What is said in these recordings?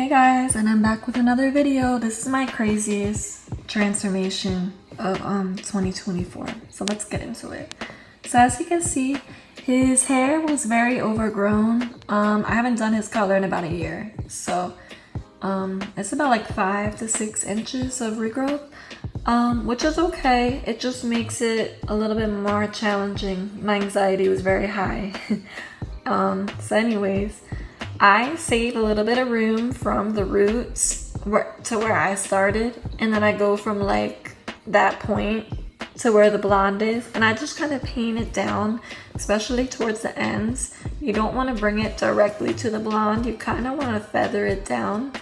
Hey guys, and I'm back with another video. This is my craziest transformation of 2024. So let's get into it. So as you can see, his hair was very overgrown. I haven't done his color in about a year. So it's about like 5 to 6 inches of regrowth, which is okay. It just makes it a little bit more challenging. My anxiety was very high. So anyways, I save a little bit of room from the roots to where I started, and then I go from like that point to where the blonde is, and I just kind of paint it down, especially towards the ends. You don't want to bring it directly to the blonde. You kind of want to feather it down,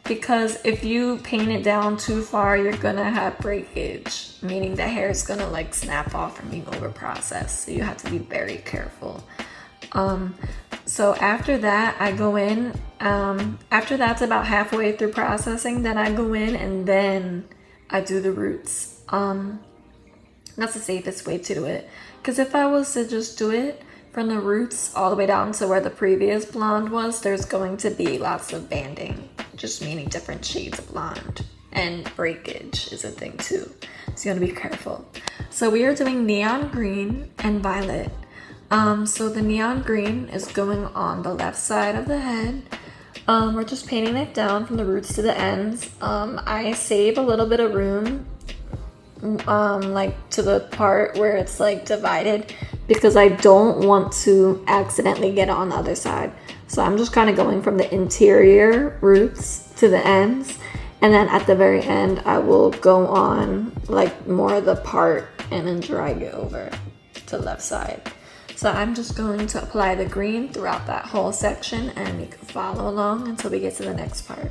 because if you paint it down too far, you're gonna have breakage, meaning the hair is gonna like snap off from being over processed. So you have to be very careful. So after that, I go in, after that's about halfway through processing, then I go in and then I do the roots. That's the safest way to do it. Because if I was to just do it from the roots all the way down to where the previous blonde was, there's going to be lots of banding, just meaning different shades of blonde. And breakage is a thing too. So you want to be careful. So we are doing neon green and violet. So the neon green is going on the left side of the head. We're just painting it down from the roots to the ends. I save a little bit of room, like to the part where it's like divided, because I don't want to accidentally get on the other side. So I'm just kind of going from the interior roots to the ends. And then at the very end, I will go on like more of the part and then drag it over to the left side. So I'm just going to apply the green throughout that whole section, and you can follow along until we get to the next part.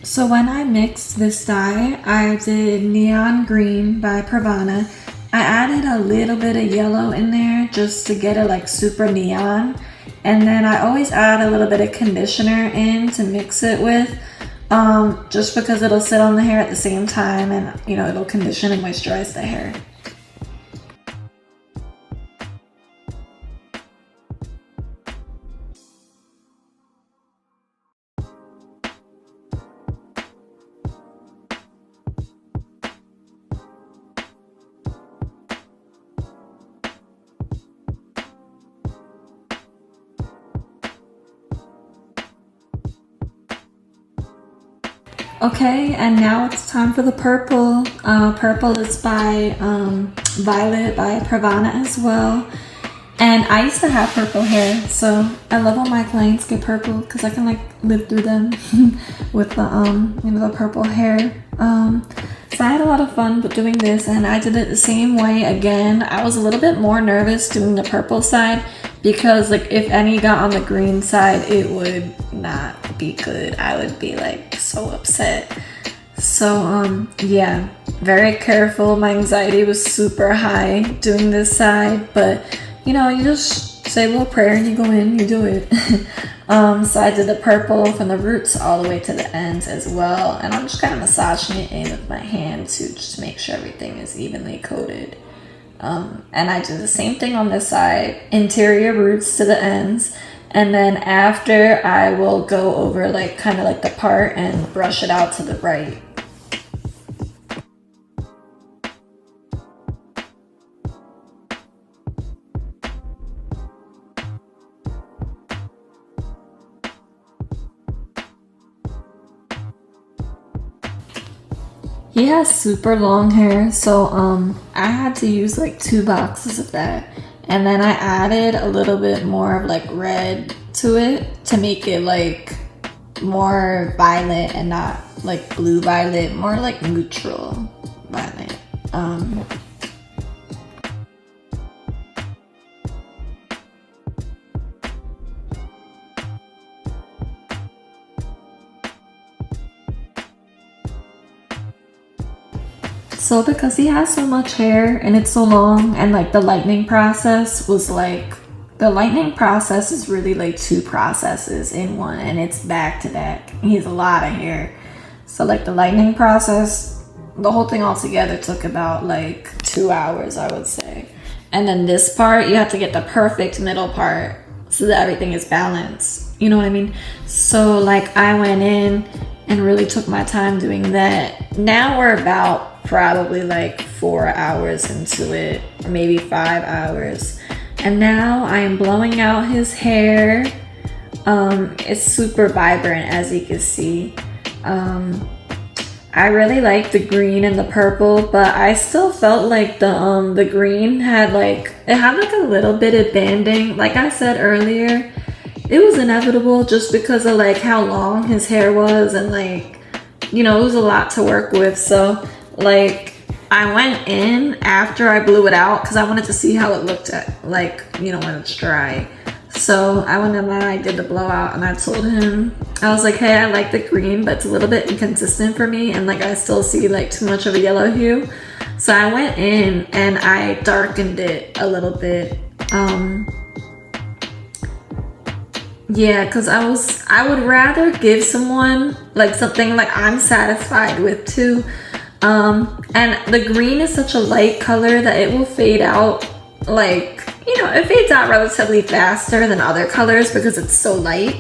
So when I mixed this dye, I did Neon Green by Pravana. I added a little bit of yellow in there just to get it like super neon. And then I always add a little bit of conditioner in to mix it with, just because it'll sit on the hair at the same time, and you know, it'll condition and moisturize the hair. Okay, and now it's time for the purple. Purple is by Violet by Pravana as well. And I used to have purple hair, so I love when my clients get purple because I can like live through them with the you know, the purple hair. So I had a lot of fun doing this, and I did it the same way again. I was a little bit more nervous doing the purple side because like if any got on the green side, it would not be good. I would be like so upset. So yeah, very careful. My anxiety was super high doing this side, but you know, you just say a little prayer and you go in, you do it. So I did the purple from the roots all the way to the ends as well, and I'm just kind of massaging it in with my hand to just make sure everything is evenly coated. And I did the same thing on this side, interior roots to the ends, and then after I will go over like kind of like the part and brush it out to the right. He has super long hair, so I had to use like 2 boxes of that, and then I added a little bit more of like red to it to make it like more violet and not like blue violet, more like neutral violet. So because he has so much hair and it's so long, and like the lightening process was like, the lightening process is really like 2 processes in one, and it's back to back. He has a lot of hair. So like the lightening process, the whole thing all together took about like 2 hours, I would say. And then this part, you have to get the perfect middle part so that everything is balanced. You know what I mean? So like I went in and really took my time doing that. Now we're about probably like 4 hours into it, or maybe 5 hours. And now I am blowing out his hair. It's super vibrant, as you can see. I really like the green and the purple, but I still felt like the green had like, it had like a little bit of banding. Like I said earlier, it was inevitable just because of like how long his hair was, and like, you know, it was a lot to work with. So like I went in after I blew it out because I wanted to see how it looked at, like, you know, when it's dry. So I went in and I did the blowout, and I told him, I was like, hey, I like the green, but it's a little bit inconsistent for me, and like I still see like too much of a yellow hue. So I went in and I darkened it a little bit. Yeah, because I would rather give someone like something like I'm satisfied with too. And the green is such a light color that it will fade out, like, you know, it fades out relatively faster than other colors because it's so light.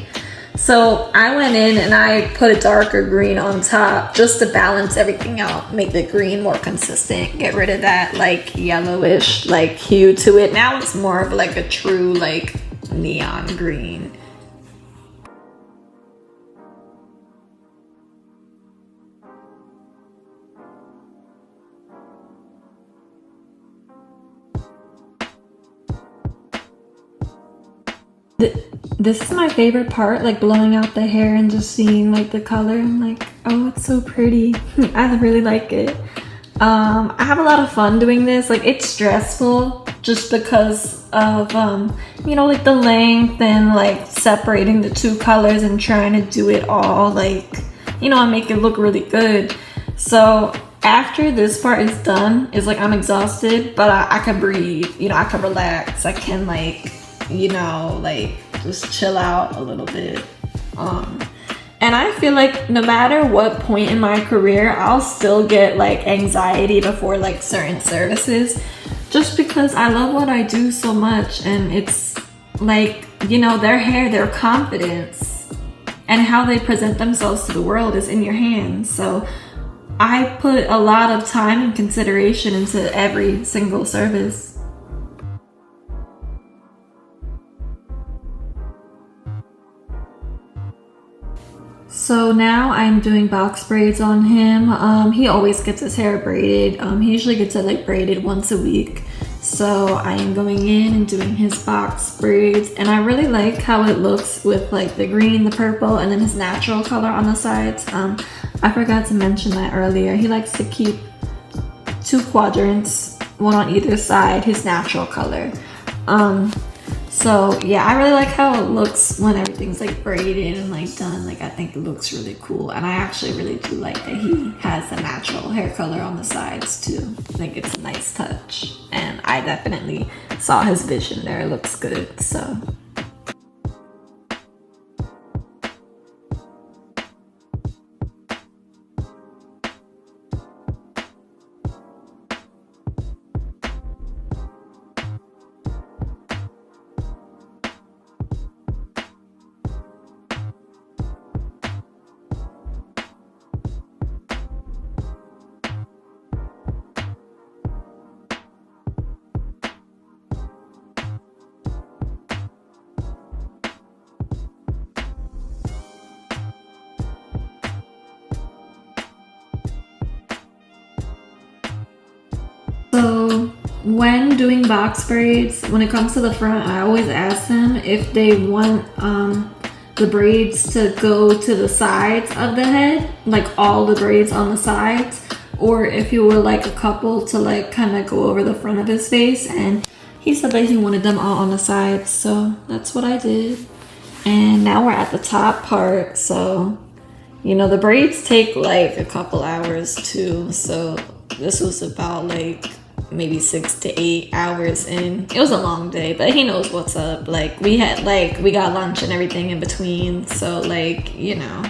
So I went in and I put a darker green on top just to balance everything out, make the green more consistent, get rid of that like yellowish like hue to it. Now it's more of like a true like neon green. This is my favorite part, like blowing out the hair and just seeing like the color. I'm like, oh, it's so pretty. I really like it. I have a lot of fun doing this. Like, it's stressful just because of you know, like the length and like separating the 2 colors and trying to do it all, like, you know, and make it look really good. So after this part is done, it's like I'm exhausted, but I can breathe, you know, I can relax, I can like, you know, like just chill out a little bit. And I feel like no matter what point in my career, I'll still get like anxiety before like certain services, just because I love what I do so much. And it's like, you know, their hair, their confidence and how they present themselves to the world is in your hands. So I put a lot of time and consideration into every single service. So now I'm doing box braids on him. He always gets his hair braided. He usually gets it like braided once a week. So I am going in and doing his box braids, and I really like how it looks with like the green, the purple, and then his natural color on the sides. I forgot to mention that earlier. He likes to keep 2 quadrants, one on either side, his natural color. So yeah, I really like how it looks when everything's like braided and like done. Like, I think it looks really cool, and I actually really do like that he has a natural hair color on the sides too. I think it's a nice touch, and I definitely saw his vision there. It looks good. So So when doing box braids, when it comes to the front, I always ask them if they want the braids to go to the sides of the head, like all the braids on the sides, or if you would like a couple to like kind of go over the front of his face. And he said that he wanted them all on the sides, so that's what I did. And now we're at the top part. So, you know, the braids take like a couple hours too, so this was about like maybe 6 to 8 hours in. It was a long day, but he knows what's up. Like we got lunch and everything in between, so like, you know,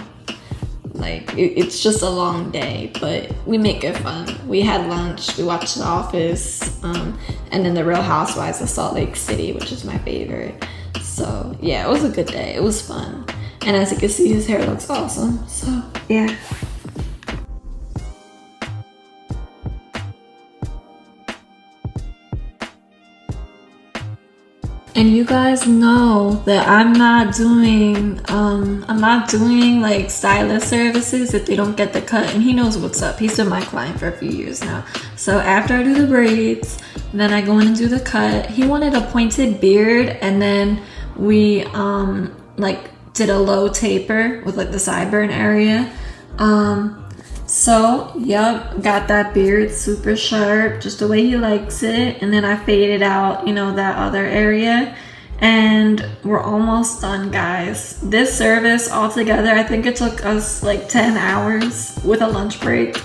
like it's just a long day, but we make it fun. We had lunch, we watched The Office, and then The Real Housewives of Salt Lake City, which is my favorite. So yeah, it was a good day. It was fun, and as you can see, his hair looks awesome. So yeah. And you guys know that I'm not doing like stylist services if they don't get the cut, and he knows what's up. He's been my client for a few years now. So after I do the braids, then I go in and do the cut. He wanted a pointed beard, and then we like did a low taper with like the sideburn area. So yep, got that beard super sharp, just the way he likes it, and then I faded out, you know, that other area, and we're almost done, guys. This service altogether, I think it took us like 10 hours with a lunch break,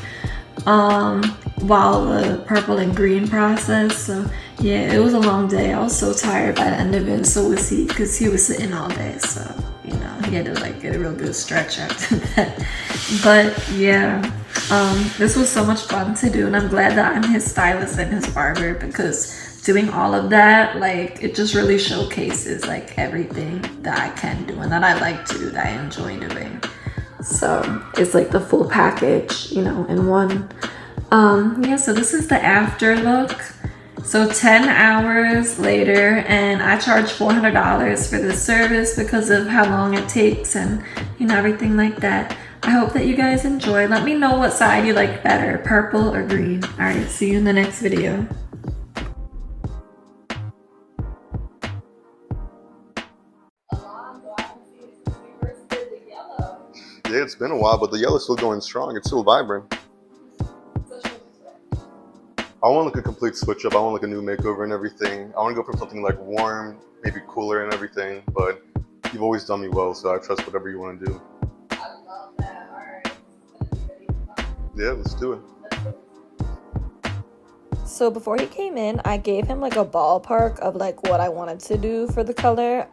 while the purple and green process. So yeah, it was a long day. I was so tired by the end of it, and so was he, because he was sitting all day, so you know, he had to like get a real good stretch after that. But yeah, this was so much fun to do, and I'm glad that I'm his stylist and his barber, because doing all of that, like, it just really showcases like everything that I can do and that I like to do, that I enjoy doing. So it's like the full package, you know, in one. Yeah, so this is the after look. So 10 hours later, and I charge $400 for this service because of how long it takes and, you know, everything like that. I hope that you guys enjoy. Let me know what side you like better, purple or green. All right, see you in the next video. Yeah, it's been a while, but the yellow's still going strong. It's still vibrant. I want like a complete switch up. I want like a new makeover and everything. I want to go for something like warm, maybe cooler and everything, but you've always done me well, so I trust whatever you want to do. I love that. All right. Yeah, let's do it. So before he came in, I gave him like a ballpark of like what I wanted to do for the color.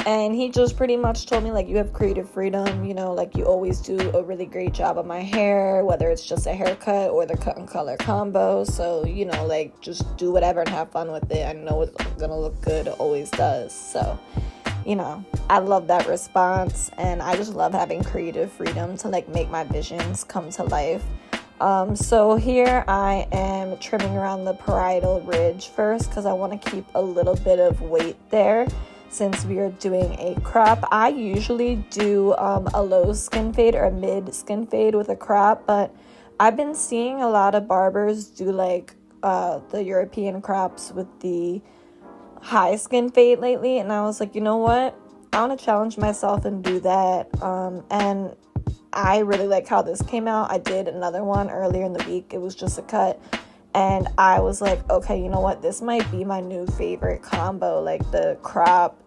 And he just pretty much told me, like, you have creative freedom, you know, like you always do a really great job of my hair, whether it's just a haircut or the cut and color combo. So, you know, like, just do whatever and have fun with it. I know it's gonna look good, it always does. So, you know, I love that response, and I just love having creative freedom to like make my visions come to life. So here I am trimming around the parietal ridge first, because I want to keep a little bit of weight there. Since we are doing a crop, I usually do a low skin fade or a mid skin fade with a crop, but I've been seeing a lot of barbers do like the European crops with the high skin fade lately, and I was like, you know what, I want to challenge myself and do that. And I really like how this came out. I did another one earlier in the week. It was just a cut. And I was like, okay, you know what? This might be my new favorite combo, like the crop,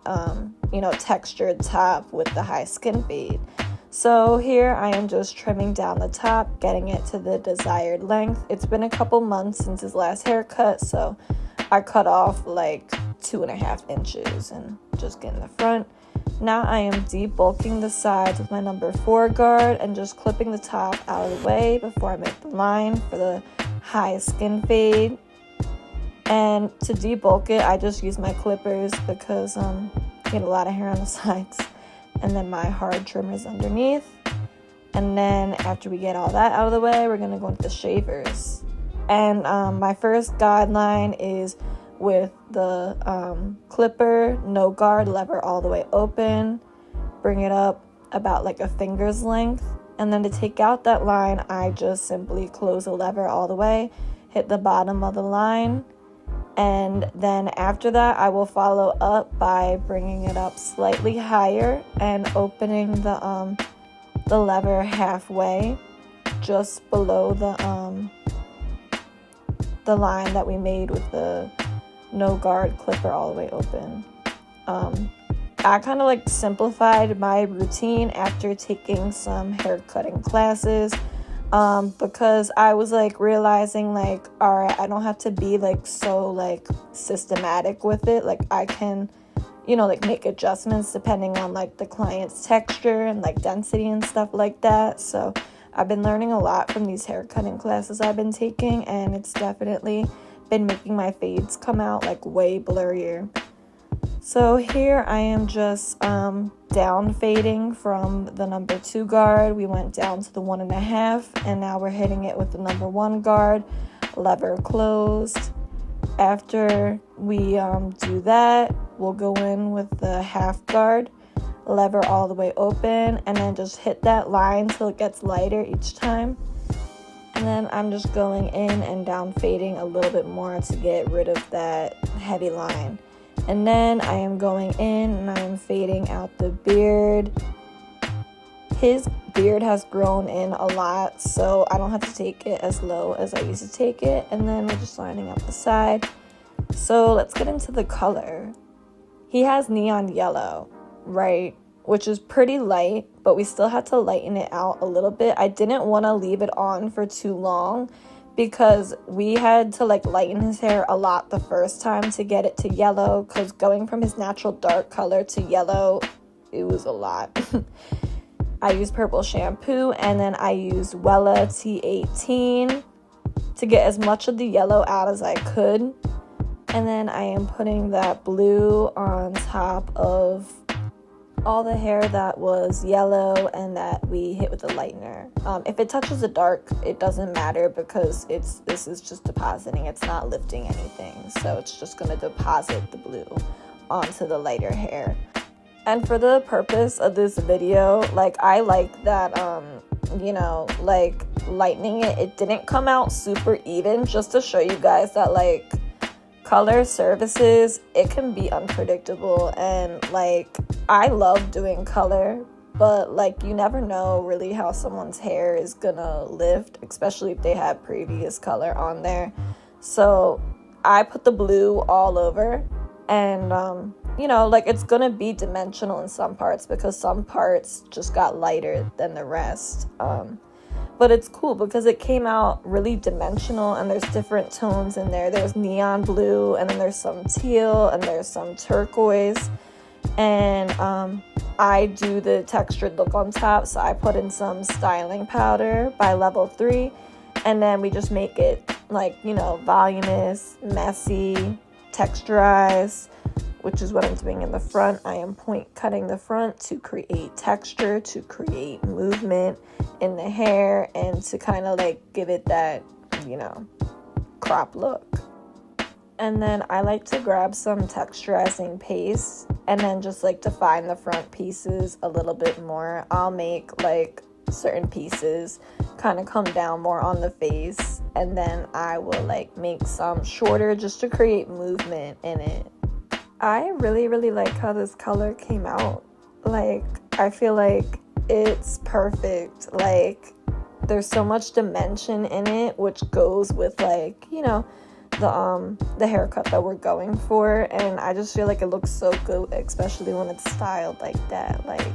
you know, textured top with the high skin fade. So here I am just trimming down the top, getting it to the desired length. It's been a couple months since his last haircut, so I cut off like 2.5 inches and just getting the front. Now I am debulking the sides with my number 4 guard and just clipping the top out of the way before I make the line for the high skin fade. And to debulk it, I just use my clippers because I get a lot of hair on the sides, and then my hard trimmers underneath. And then after we get all that out of the way, we're gonna go into the shavers. And my first guideline is with the clipper, no guard, lever all the way open, bring it up about like a finger's length. And then to take out that line, I just simply close the lever all the way, hit the bottom of the line, and then after that, I will follow up by bringing it up slightly higher and opening the lever halfway, just below the line that we made with the no guard clipper all the way open. I kind of like simplified my routine after taking some hair cutting classes. because I was like realizing like, all right, I don't have to be like so like systematic with it. Like I can, you know, like make adjustments depending on like the client's texture and like density and stuff like that. So I've been learning a lot from these haircutting classes I've been taking, and it's definitely been making my fades come out like way blurrier. So here I am just down fading from the number 2 guard. We went down to the 1.5, and now we're hitting it with the number 1 guard, lever closed. After we do that, we'll go in with the half guard, lever all the way open, and then just hit that line till it gets lighter each time. And then I'm just going in and down fading a little bit more to get rid of that heavy line. And then I am going in and I am fading out the beard. His beard has grown in a lot, so I don't have to take it as low as I used to take it. And then we're just lining up the side. So let's get into the color. He has neon yellow, right? Which is pretty light, but we still had to lighten it out a little bit. I didn't want to leave it on for too long because we had to like lighten his hair a lot the first time to get it to yellow, because going from his natural dark color to yellow, it was a lot. I used purple shampoo, and then I used Wella T18 to get as much of the yellow out as I could. And then I am putting that blue on top of all the hair that was yellow and that we hit with the lightener. If it touches the dark, it doesn't matter because this is just depositing. It's not lifting anything. So it's just going to deposit the blue onto the lighter hair. And for the purpose of this video, like I like that, you know, like lightening it. It didn't come out super even, just to show you guys that like color services, it can be unpredictable. And like I love doing color, but like you never know really how someone's hair is gonna lift, especially if they have previous color on there. So I put the blue all over, and you know, like it's gonna be dimensional in some parts because some parts just got lighter than the rest. But it's cool because it came out really dimensional, and there's different tones in there. There's neon blue, and then there's some teal, and there's some turquoise. And I do the textured look on top, so I put in some styling powder by level 3, and then we just make it like, you know, voluminous, messy, texturized, which is what I'm doing in the front. I am point cutting the front to create texture, to create movement in the hair, and to kind of like give it that, you know, crop look. And then I like to grab some texturizing paste and then just like define the front pieces a little bit more. I'll make like certain pieces kind of come down more on the face, and then I will like make some shorter just to create movement in it. I really like how this color came out. Like I feel like it's perfect. Like there's so much dimension in it, which goes with like, you know, the haircut that we're going for, and I just feel like it looks so good, especially when it's styled like that. Like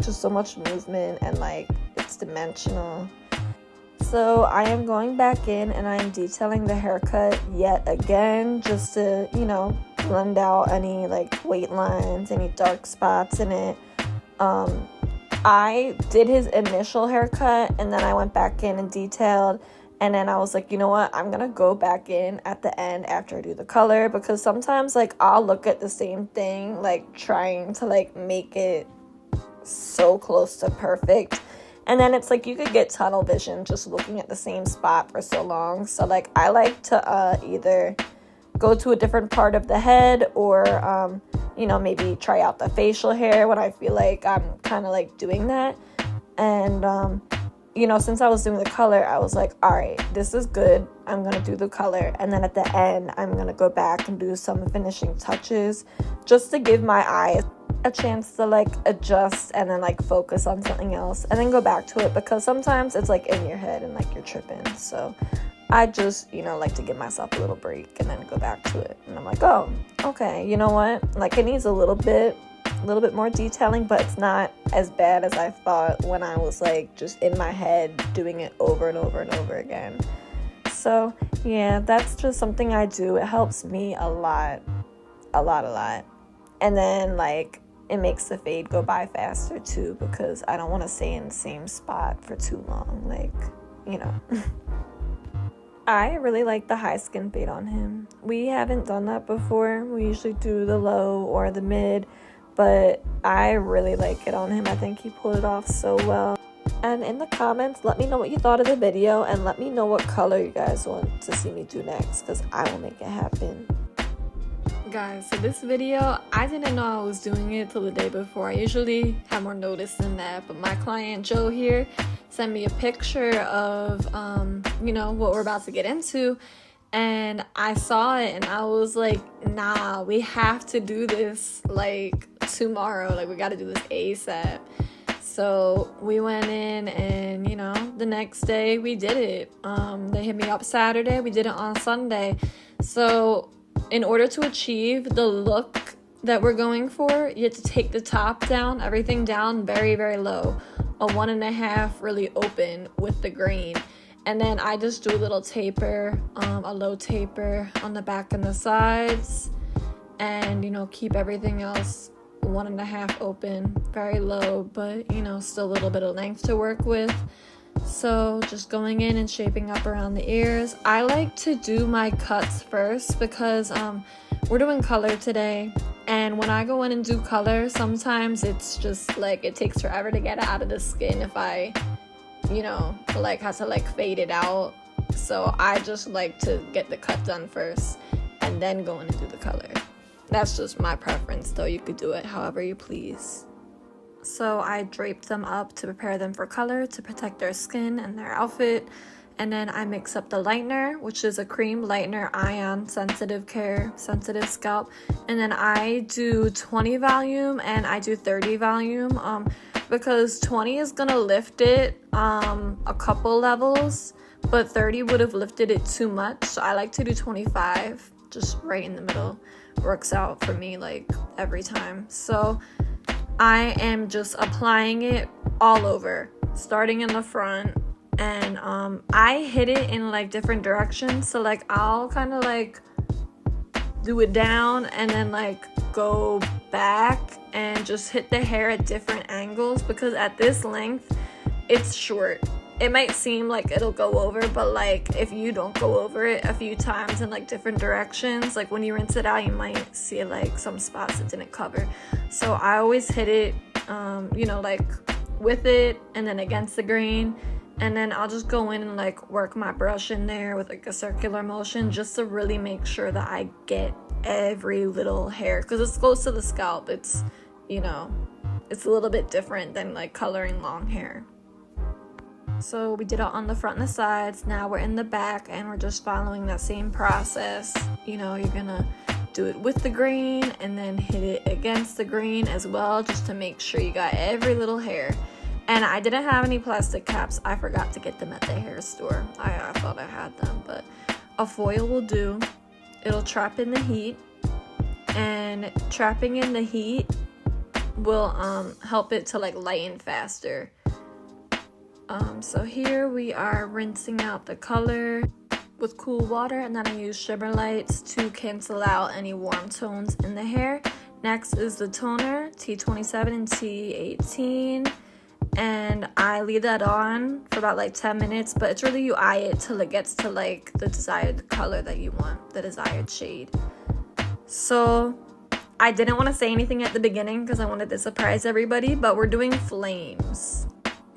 just so much movement, and like it's dimensional. So I am going back in and I am detailing the haircut yet again, just to, you know, blend out any like weight lines, any dark spots in it. I did his initial haircut, and then I went back in and detailed, and then I was like, you know what, I'm gonna go back in at the end after I do the color, because sometimes like I'll look at the same thing, like trying to like make it so close to perfect, and then it's like you could get tunnel vision just looking at the same spot for so long. So like I like to either go to a different part of the head, or you know, maybe try out the facial hair when I feel like I'm kind of like doing that. And you know, since I was doing the color, I was like, all right, this is good, I'm gonna do the color, and then at the end I'm gonna go back and do some finishing touches just to give my eyes a chance to like adjust and then like focus on something else and then go back to it, because sometimes it's like in your head and like you're tripping. So I just, you know, like to give myself a little break and then go back to it. And I'm like, oh, okay, you know what? Like it needs a little bit a little bit more detailing, but it's not as bad as I thought when I was like just in my head doing it over and over and over again. So yeah, that's just something I do. It helps me a lot. And then like it makes the fade go by faster too, because I don't want to stay in the same spot for too long, like, you know. I really like the high skin fade on him. We haven't done that before. We usually do the low or the mid, but I really like it on him. I think he pulled it off so well. And in the comments, let me know what you thought of the video, and let me know what color you guys want to see me do next, because I will make it happen. Guys, so this video, I didn't know I was doing it till the day before. I usually have more notice than that, but my client Joe here sent me a picture of you know, what we're about to get into, and I saw it and I was like, nah, we have to do this like tomorrow. Like, we got to do this ASAP. So we went in, and you know, the next day we did it. They hit me up Saturday, we did it on Sunday. So in order to achieve the look that we're going for, you have to take the top down, everything down very, very low. A 1.5 really open with the grain. And then I just do a little taper, a low taper on the back and the sides. And, you know, keep everything else 1.5 open, very low, but, you know, still a little bit of length to work with. So just going in and shaping up around the ears. I like to do my cuts first because we're doing color today, and when I go in and do color, sometimes it's just like it takes forever to get it out of the skin if I, you know, like have to like fade it out. So I just like to get the cut done first and then go in and do the color. That's just my preference, though. You could do it however you please. So I draped them up to prepare them for color, to protect their skin and their outfit. And then I mix up the lightener, which is a cream lightener, ion, sensitive care, sensitive scalp. And then I do 20 volume and I do 30 volume because 20 is gonna lift it a couple levels, but 30 would have lifted it too much. So I like to do 25, just right in the middle. Works out for me like every time. So I am just applying it all over, starting in the front, and I hit it in like different directions. So like I'll kind of like do it down and then like go back and just hit the hair at different angles, because at this length it's short. It might seem like it'll go over, but like if you don't go over it a few times in like different directions, like when you rinse it out, you might see like some spots that didn't cover. So I always hit it, you know, like with it and then against the grain, and then I'll just go in and like work my brush in there with like a circular motion just to really make sure that I get every little hair, because it's close to the scalp. It's, you know, it's a little bit different than like coloring long hair. So we did it on the front and the sides. Now we're in the back and we're just following that same process. You know, you're gonna do it with the grain and then hit it against the grain as well, just to make sure you got every little hair. And I didn't have any plastic caps. I forgot to get them at the hair store. I thought I had them, but a foil will do. It'll trap in the heat, and trapping in the heat will help it to like lighten faster. So here we are rinsing out the color with cool water, and then I use shimmer lights to cancel out any warm tones in the hair. Next is the toner, T27 and T18, and I leave that on for about like 10 minutes, but it's really you eye it till it gets to like the desired color that you want, the desired shade. So I didn't want to say anything at the beginning because I wanted to surprise everybody, but we're doing flames.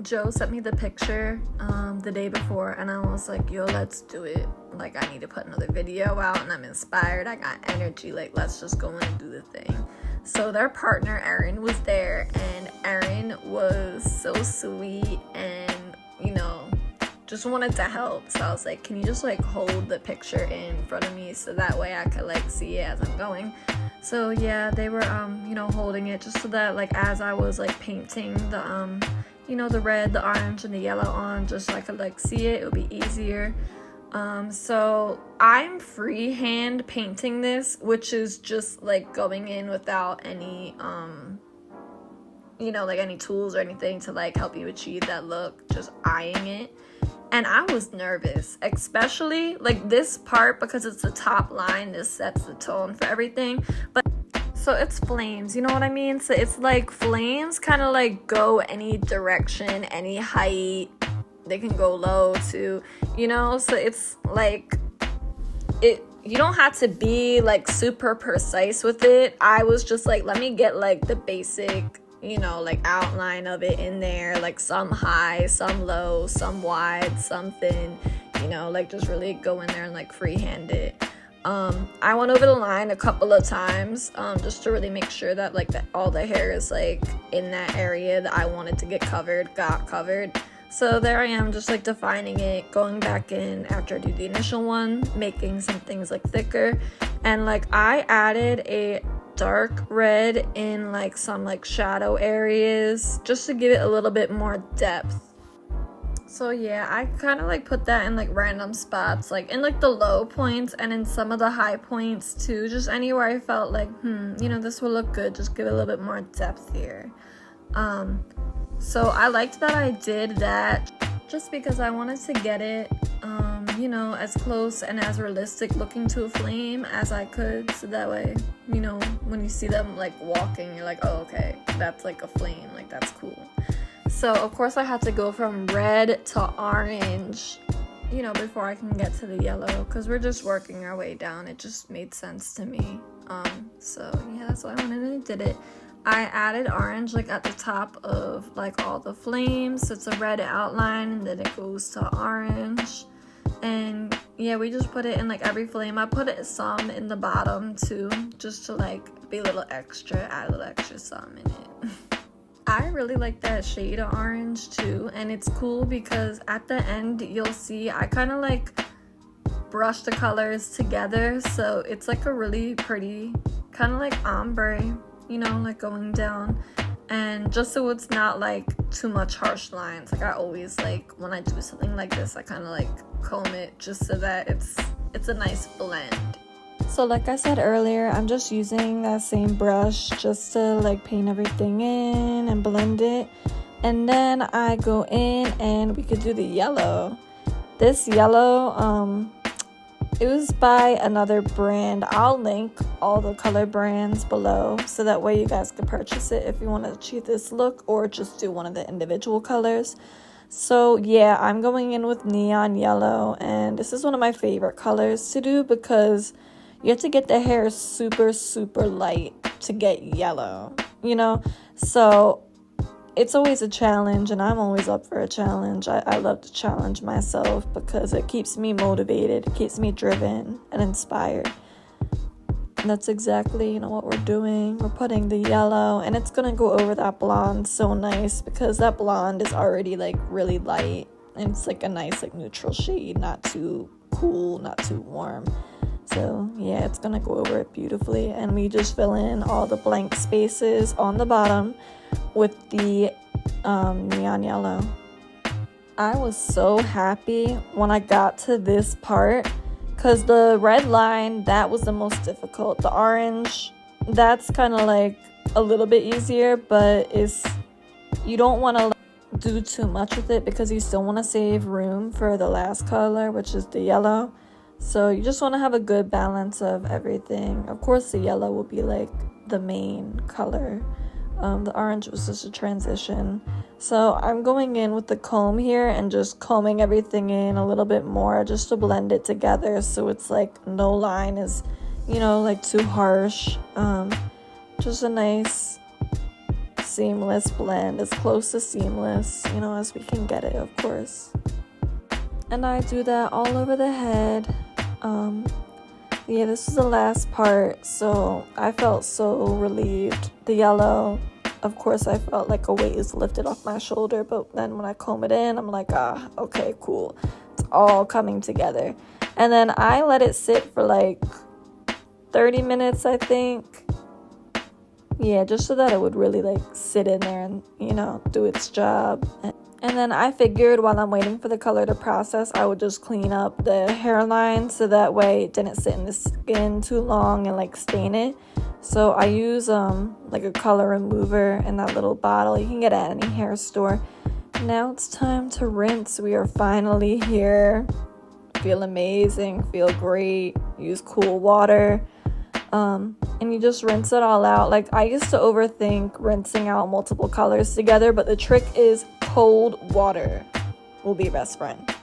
Joe sent me the picture the day before, and I was like, yo, let's do it. Like, I need to put another video out, and I'm inspired. I got energy. Like, let's just go in and do the thing. So their partner, Erin, was there, and Erin was so sweet and, you know, just wanted to help. So I was like, can you just, like, hold the picture in front of me so that way I could, like, see it as I'm going? So, yeah, they were, you know, holding it just so that, like, as I was, like, painting the, you know, the red, the orange, and the yellow on, just so I could like see it. It would be easier. So I'm freehand painting this, which is just like going in without any you know, like any tools or anything to like help you achieve that look, just eyeing it. And I was nervous, especially like this part, because it's the top line, this sets the tone for everything. But so it's flames, you know what I mean? So it's like flames kind of like go any direction, any height. They can go low too, you know? So it's like, you don't have to be like super precise with it. I was just like, let me get like the basic, you know, like outline of it in there, like some high, some low, some wide, some thin, you know, like just really go in there and like freehand it. I went over the line a couple of times just to really make sure that like all the hair is like in that area that I wanted to get covered, got covered. So there I am, just like defining it, going back in after I do the initial one, making some things like thicker. And like I added a dark red in like some like shadow areas just to give it a little bit more depth. So yeah, I kind of like put that in like random spots, like in like the low points and in some of the high points too, just anywhere I felt like, you know, this will look good, just give it a little bit more depth here. So I liked that I did that just because I wanted to get it, you know, as close and as realistic looking to a flame as I could. So that way, you know, when you see them like walking, you're like, oh, okay, that's like a flame, like that's cool. So of course I had to go from red to orange, you know, before I can get to the yellow, because we're just working our way down. It just made sense to me. So yeah, that's why I went in and did it. I added orange like at the top of like all the flames. So it's a red outline and then it goes to orange. And yeah, we just put it in like every flame. I put it some in the bottom too, just to like be a little extra, add a little extra some in it. I really like that shade of orange too, and it's cool because at the end you'll see I kind of like brush the colors together, so it's like a really pretty kind of like ombre, you know, like going down. And just so it's not like too much harsh lines, like I always like when I do something like this, I kind of like comb it just so that it's a nice blend. So like I said earlier, I'm just using that same brush just to like paint everything in and blend it. And then I go in and we could do the yellow. This yellow, it was by another brand. I'll link all the color brands below so that way you guys can purchase it if you want to achieve this look or just do one of the individual colors. So yeah, I'm going in with neon yellow, and this is one of my favorite colors to do because you have to get the hair super, super light to get yellow, you know? So it's always a challenge, and I'm always up for a challenge. I love to challenge myself because it keeps me motivated, it keeps me driven and inspired. And that's exactly, you know, what we're doing. We're putting the yellow, and it's going to go over that blonde so nice because that blonde is already like really light. And it's like a nice like neutral shade, not too cool, not too warm. So yeah, it's gonna go over it beautifully. And we just fill in all the blank spaces on the bottom with the neon yellow. I was so happy when I got to this part because the red line, that was the most difficult. The orange, that's kind of like a little bit easier, but you don't want to do too much with it because you still want to save room for the last color, which is the yellow. So you just want to have a good balance of everything. Of course, the yellow will be like the main color. The orange was just a transition. So I'm going in with the comb here and just combing everything in a little bit more just to blend it together so it's like no line is, you know, like too harsh. Just a nice seamless blend, as close to seamless, you know, as we can get it, of course. And I do that all over the head. Yeah, this is the last part, so I felt so relieved. The yellow, of course, I felt like a weight is lifted off my shoulder, but then when I comb it in, I'm like, okay, cool. It's all coming together. And then I let it sit for like 30 minutes, I think. Yeah, just so that it would really like sit in there and, you know, do its job. And then I figured while I'm waiting for the color to process, I would just clean up the hairline so that way it didn't sit in the skin too long and like stain it. So I use like a color remover in that little bottle. You can get it at any hair store. Now it's time to rinse. We are finally here. Feel amazing, feel great. Use cool water. And you just rinse it all out. Like, I used to overthink rinsing out multiple colors together, but the trick is cold water will be your best friend.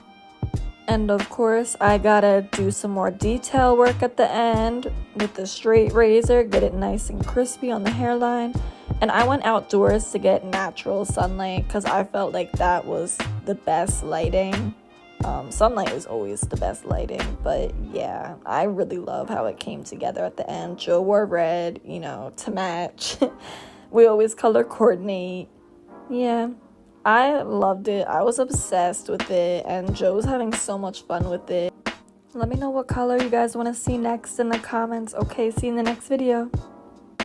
And of course, I gotta do some more detail work at the end with the straight razor, get it nice and crispy on the hairline. And I went outdoors to get natural sunlight because I felt like that was the best lighting. Sunlight is always the best lighting, but yeah, I really love how it came together at the end. Joe wore red, you know, to match. We always color coordinate. Yeah, I loved it. I was obsessed with it, and Joe's having so much fun with it. Let me know what color you guys want to see next in the comments. Okay, see you in the next video.